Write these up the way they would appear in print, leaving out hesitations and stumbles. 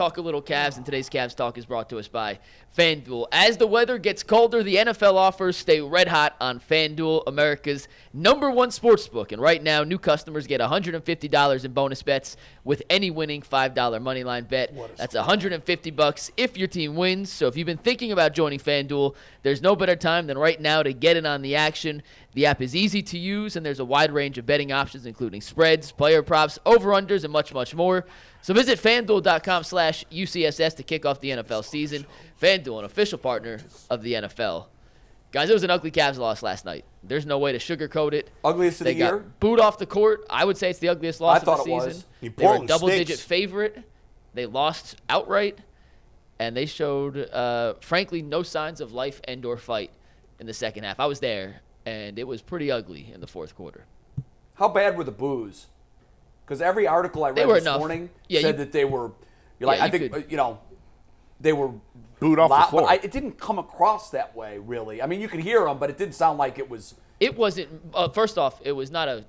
Talk a little Cavs, and today's Cavs Talk is brought to us by FanDuel. As the weather gets colder, the NFL offers stay red hot on FanDuel, America's #1 sportsbook. And right now, new customers get $150 in bonus bets with any winning $5 moneyline bet. That's $150 if your team wins. So if you've been thinking about joining FanDuel, there's no better time than right now to get in on the action. The app is easy to use, and there's a wide range of betting options, including spreads, player props, over-unders, and much, much more. So visit FanDuel.com/UCSS to kick off the NFL season. FanDuel, an official partner of the NFL. Guys, it was an ugly Cavs loss last night. There's no way to sugarcoat it. Ugliest of the year? They got booed off the court. I would say it's the ugliest loss of the season. They were a double-digit favorite. They lost outright, and they showed, frankly, no signs of life and or fight in the second half. I was there, and it was pretty ugly in the fourth quarter. How bad were the boos? Because every article I read this morning said that they were, they were booed off the floor. But it didn't come across that way, really. I mean, you could hear them, but it didn't sound like it was. It wasn't. First off, it was not a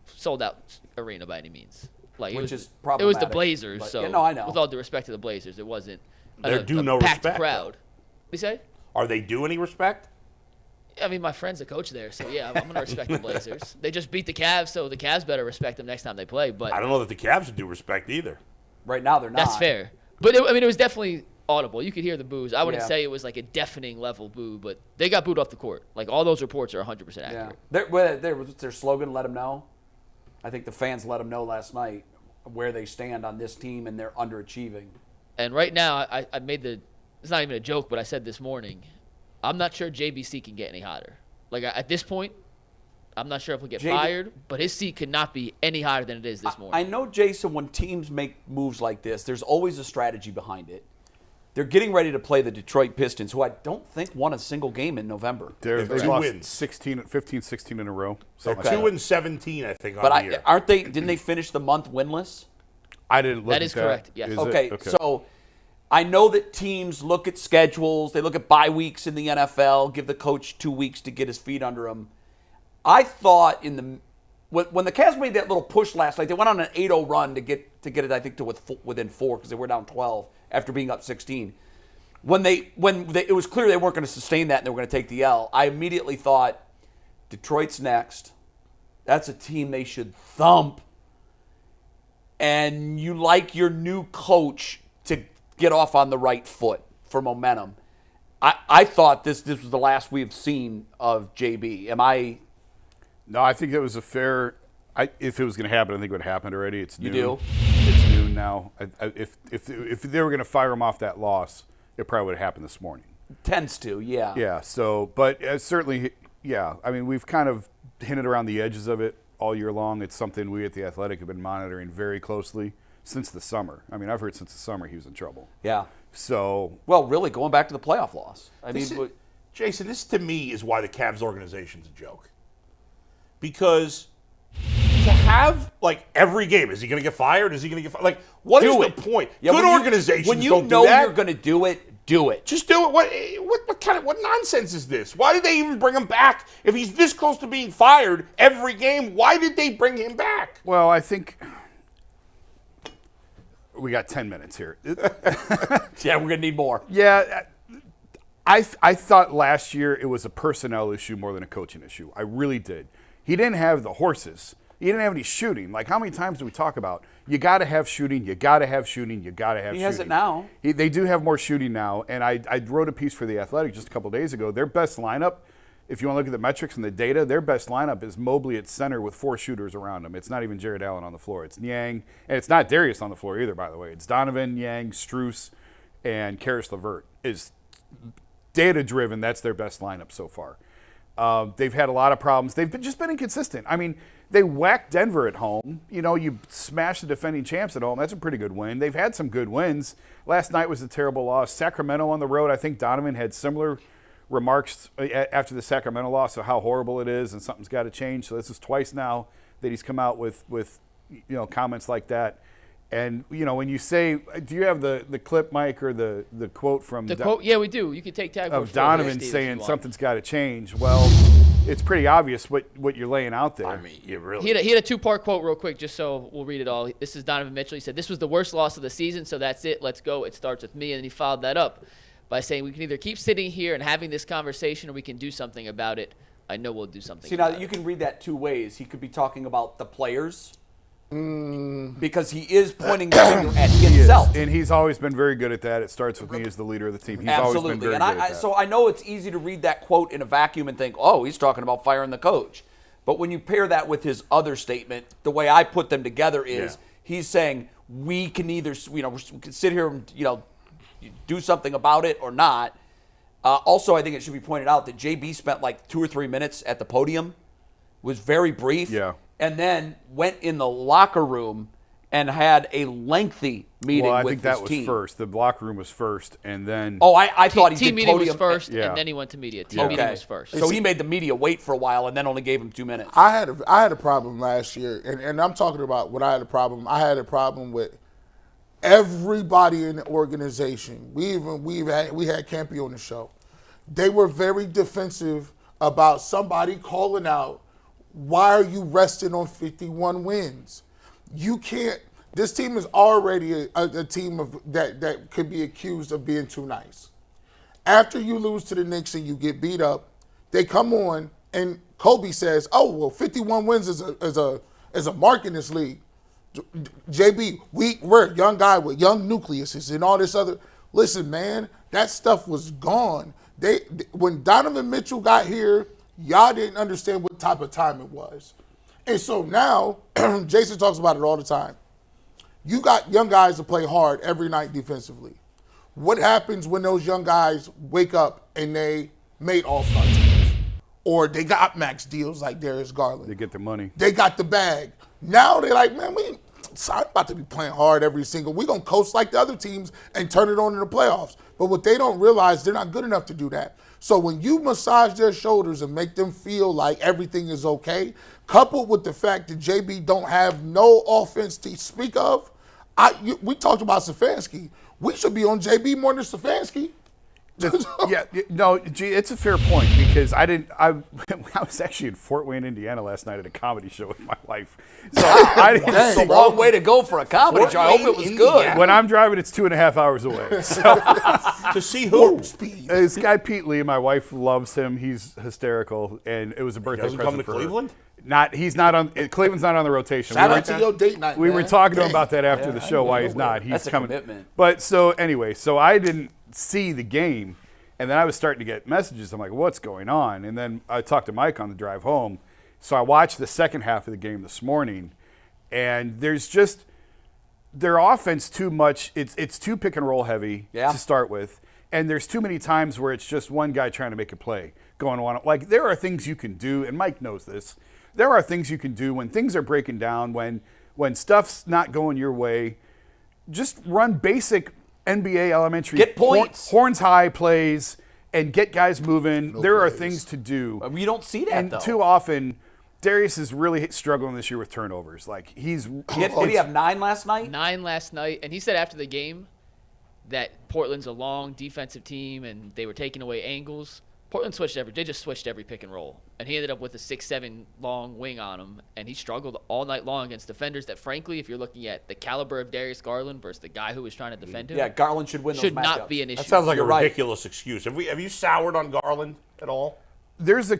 sold-out arena by any means. Like Which is problematic. It was the Blazers, but, so I know. with all due respect to the Blazers, it wasn't They're due no packed respect, crowd. You say? Are they due any respect? I mean, my friend's a coach there, so yeah, I'm going to respect the Blazers. They just beat the Cavs, so the Cavs better respect them next time they play. But I don't know that the Cavs are due respect either. Right now, they're not. That's fair. But, it was definitely audible. You could hear the boos. I wouldn't say it was like a deafening level boo, but they got booed off the court. Like, all those reports are 100% accurate. Yeah. Their slogan, let them know. I think the fans let them know last night where they stand on this team, and they're underachieving. And right now, I made it's not even a joke, but I said this morning, I'm not sure JBC can get any hotter. Like, at this point, I'm not sure if he'll get fired, but his seat could not be any higher than it is this morning. I know, Jason, when teams make moves like this, there's always a strategy behind it. They're getting ready to play the Detroit Pistons, who I don't think won a single game in November. They've lost wins. 15, 16 in a row. They're 2-17, I think, on the year. Aren't they? Didn't they finish the month winless? I didn't look That at is correct, yes. Okay, so I know that teams look at schedules. They look at bye weeks in the NFL, give the coach 2 weeks to get his feet under him. I thought when the Cavs made that little push last night, they went on an 8-0 run to get it, I think, to within 4 because they were down 12 after being up 16. When it was clear they weren't going to sustain that and they were going to take the L, I immediately thought, Detroit's next. That's a team they should thump. And you like your new coach to get off on the right foot for momentum. I thought this was the last we've seen of JB. Am I? No, I think it was a fair. If it was going to happen, I think it would have happened already. It's noon. You do? It's noon now. If they were going to fire him off that loss, it probably would have happened this morning. Tends to, yeah. Yeah. So, but certainly, yeah. I mean, we've kind of hinted around the edges of it all year long. It's something we at The Athletic have been monitoring very closely since the summer. I mean, I've heard since the summer he was in trouble. Yeah. So. Well, really, going back to the playoff loss. Jason, this to me is why the Cavs organization's a joke. Because to have, like, every game, is he going to get fired? Is he going to get fired? Like, what is the point? Yeah, Good organizations when you don't know do that. you're going to do it, do it. Just do it. What nonsense is this? Why did they even bring him back? If he's this close to being fired every game, why did they bring him back? Well, I think we got 10 minutes here. Yeah, we're going to need more. Yeah, I thought last year it was a personnel issue more than a coaching issue. I really did. He didn't have the horses. He didn't have any shooting. Like, how many times do we talk about, you got to have shooting, you got to have shooting, you got to have shooting. He has it now. They do have more shooting now, and I wrote a piece for The Athletic just a couple days ago. Their best lineup, if you want to look at the metrics and the data, their best lineup is Mobley at center with 4 shooters around him. It's not even Jared Allen on the floor. It's Niang, and it's not Darius on the floor either, by the way. It's Donovan, Niang, Strus, and Karis LeVert. Is data-driven. That's their best lineup so far. They've had a lot of problems. They've just been inconsistent. I mean, they whacked Denver at home. You know, you smash the defending champs at home. That's a pretty good win. They've had some good wins. Last night was a terrible loss. Sacramento on the road, I think Donovan had similar remarks after the Sacramento loss of how horrible it is and something's got to change. So this is twice now that he's come out with comments like that. And, when you say, do you have the clip, Mike, or the quote from the quote? Yeah, we do. You can take tag of Donovan saying something's got to change. Well, it's pretty obvious what you're laying out there. I mean, you really. He had a two-part quote real quick, just so we'll read it all. This is Donovan Mitchell. He said, "This was the worst loss of the season, so that's it. Let's go. It starts with me." And then he followed that up by saying, "We can either keep sitting here and having this conversation, or we can do something about it. I know we'll do something." See, now you can read that two ways. He could be talking about the players because he is pointing the finger at himself. And he's always been very good at that. It starts with me as the leader of the team. He's always been very good at that. So I know it's easy to read that quote in a vacuum and think, oh, he's talking about firing the coach. But when you pair that with his other statement, the way I put them together is he's saying we can either, we can sit here and, do something about it or not. Also, I think it should be pointed out that JB spent like 2 or 3 minutes at the podium, was very brief, and then went in the locker room and had a lengthy meeting with his team. Well, I think that was first. The locker room was first, and then... Oh, I thought he did team meeting podium was first, and then he went to media. Team meeting was first. So he made the media wait for a while and then only gave him 2 minutes. I had a problem last year, and I'm talking about when I had a problem. I had a problem with everybody in the organization. We had Campy on the show. They were very defensive about somebody calling out, why are you resting on 51 wins? You can't. This team is already a team that could be accused of being too nice. After you lose to the Knicks and you get beat up, they come on and Kobe says, "Oh well, 51 wins is a mark in this league." JB, we're a young guy with young nucleuses and all this other. Listen, man, that stuff was gone. When Donovan Mitchell got here, y'all didn't understand what type of time it was. And so now, Jason talks about it all the time. You got young guys that play hard every night defensively. What happens when those young guys wake up and they made all-star teams? Or they got max deals like Darius Garland. They get the money. They got the bag. Now they're like, man, I'm about to be playing hard every single. We're going to coast like the other teams and turn it on in the playoffs. But what they don't realize, they're not good enough to do that. So when you massage their shoulders and make them feel like everything is okay, coupled with the fact that JB don't have no offense to speak of, we talked about Stefanski. We should be on JB more than Stefanski. It's a fair point because I was actually in Fort Wayne, Indiana last night at a comedy show with my wife. So That's a long way to go for a comedy show. I hope it was good. When I'm driving, it's 2.5 hours away. So to see who? This guy Pete Lee, my wife loves him. He's hysterical, and it was a birthday present come to for Cleveland? her. He's not on. Cleveland's not on the rotation. Shout out to your date night. We were talking to him about that after the show. Why he's not? He's That's a coming. commitment. But so anyway, so I didn't see the game, and then I was starting to get messages. I'm like, what's going on? And then I talked to Mike on the drive home. So I watched the second half of the game this morning, and there's just their offense too much. It's too pick and roll heavy to start with, and there's too many times where it's just one guy trying to make a play going on. Like there are things you can do, and Mike knows this. There are things you can do when things are breaking down, when stuff's not going your way. Just run basic NBA elementary get points, horns high plays, and get guys moving. There are things to do. You don't see that, and though. Too often, Darius is really struggling this year with turnovers. Like did he have 9 last night? 9 last night, and he said after the game that Portland's a long defensive team and they were taking away angles. Portland they just switched every pick and roll, and he ended up with a 6'7" long wing on him, and he struggled all night long against defenders that, frankly, if you're looking at the caliber of Darius Garland versus the guy who was trying to defend him, Garland should win. Should those not matchups. be an issue. That sounds like You're a right. ridiculous excuse. Have you soured on Garland at all? There's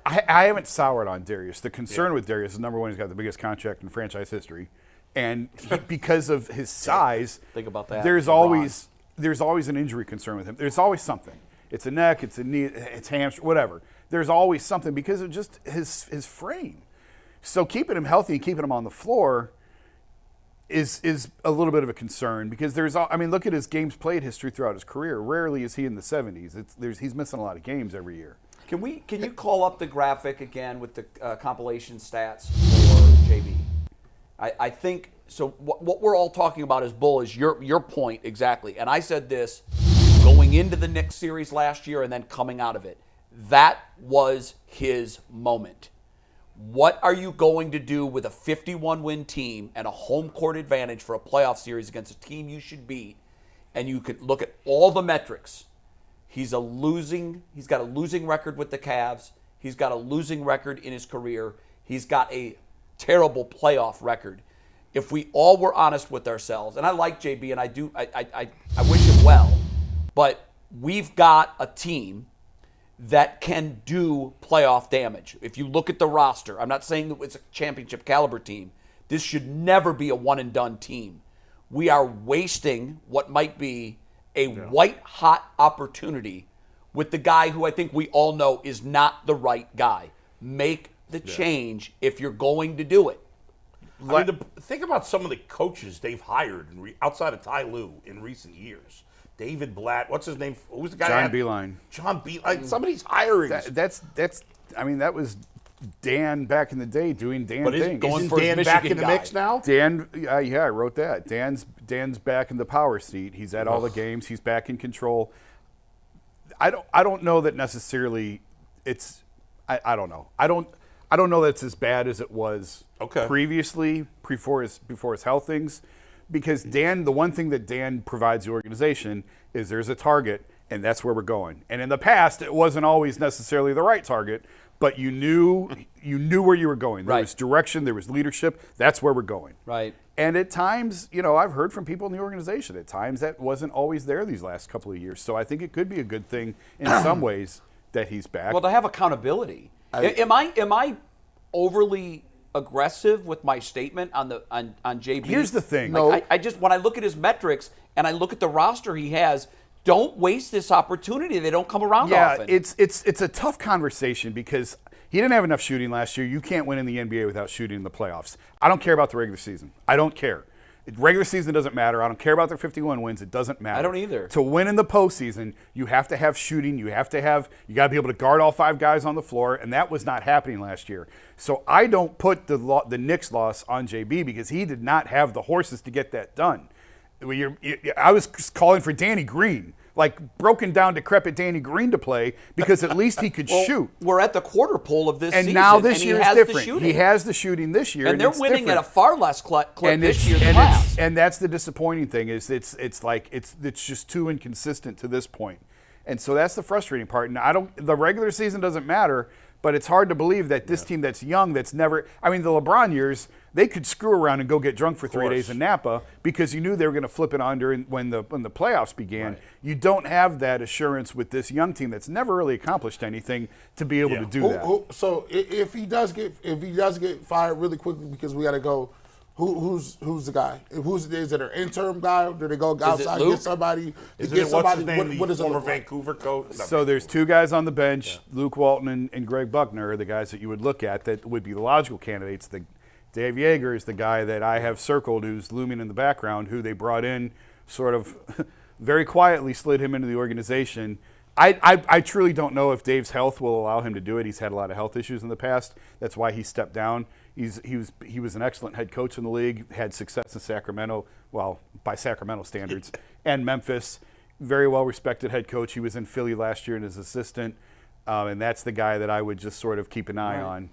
I haven't soured on Darius. The concern with Darius is, number one, he's got the biggest contract in franchise history, and because of his size, think about that. There's always an injury concern with him. There's always something. It's a neck, it's a knee, it's hamstring, whatever. There's always something because of just his frame. So keeping him healthy and keeping him on the floor is a little bit of a concern because look at his games played history throughout his career. Rarely is he in the 70s. He's missing a lot of games every year. Can you call up the graphic again with the compilation stats for JB? I think so. What we're all talking about is Bull is your point exactly, and I said this going into the Knicks series last year and then coming out of it. That was his moment. What are you going to do with a 51-win team and a home court advantage for a playoff series against a team you should beat? And you could look at all the metrics. He's got a losing record with the Cavs. He's got a losing record in his career. He's got a terrible playoff record. If we all were honest with ourselves, and I like JB, and I wish him well, but we've got a team that can do playoff damage. If you look at the roster, I'm not saying that it's a championship caliber team. This should never be a one-and-done team. We are wasting what might be a white-hot opportunity with the guy who I think we all know is not the right guy. Make the change if you're going to do it. I mean, think about some of the coaches they've hired outside of Ty Lue in recent years. David Blatt, what's his name? Who's the guy? John Beeline. John Beeline. Somebody's hiring. I mean, that was Dan back in the day doing Dan But things. isn't Dan back in the mix now? Dan, yeah, I wrote that. Dan's back in the power seat. He's at all the games. He's back in control. I don't know that necessarily it's. I don't know. I don't know that's as bad as it was previously before his health things, because Dan, the one thing that Dan provides the organization is there's a target, and that's where we're going. And in the past, it wasn't always necessarily the right target, but you knew where you were going. There was direction, there was leadership. That's where we're going. Right. And at times, I've heard from people in the organization, at times that wasn't always there these last couple of years. So I think it could be a good thing in some ways that he's back. Well, to have accountability. Am I overly aggressive with my statement on JB? Here's the thing. I just, when I look at his metrics and I look at the roster he has, don't waste this opportunity. They don't come around often. Yeah, it's a tough conversation because he didn't have enough shooting last year. You can't win in the NBA without shooting in the playoffs. I don't care about the regular season. I don't care. Regular season doesn't matter. I don't care about their 51 wins. It doesn't matter. I don't either. To win in the postseason, you have to have shooting. You got to be able to guard all 5 guys on the floor, and that was not happening last year. So I don't put the Knicks loss on JB because he did not have the horses to get that done. I was calling for Danny Green, like broken down, decrepit Danny Green to play because at least he could shoot. We're at the quarter pole of this and season. Now this year is different. The he has the shooting this year, and they're winning different. at a far less clip this year than last. And that's the disappointing thing is it's just too inconsistent to this point, and so that's the frustrating part. And the regular season doesn't matter, but it's hard to believe that this team that's young, that's never. I mean, the LeBron years, they could screw around and go get drunk for 3 days in Napa because you knew they were going to flip it under when the playoffs began. Right. You don't have that assurance with this young team that's never really accomplished anything to be able to do that. So if he does get fired really quickly because we got to go, who's the guy? Is it an interim guy? Do they go outside and get somebody? What's his name? What is former Vancouver coach? So there's 2 guys on the bench, Luke Walton and Greg Buckner are the guys that you would look at that would be the logical candidates. Dave Yeager is the guy that I have circled who's looming in the background, who they brought in sort of very quietly, slid him into the organization. I truly don't know if Dave's health will allow him to do it. He's had a lot of health issues in the past. That's why he stepped down. He was an excellent head coach in the league, had success in Sacramento, well, by Sacramento standards, and Memphis. Very well-respected head coach. He was in Philly last year and his assistant, and that's the guy that I would just sort of keep an eye on.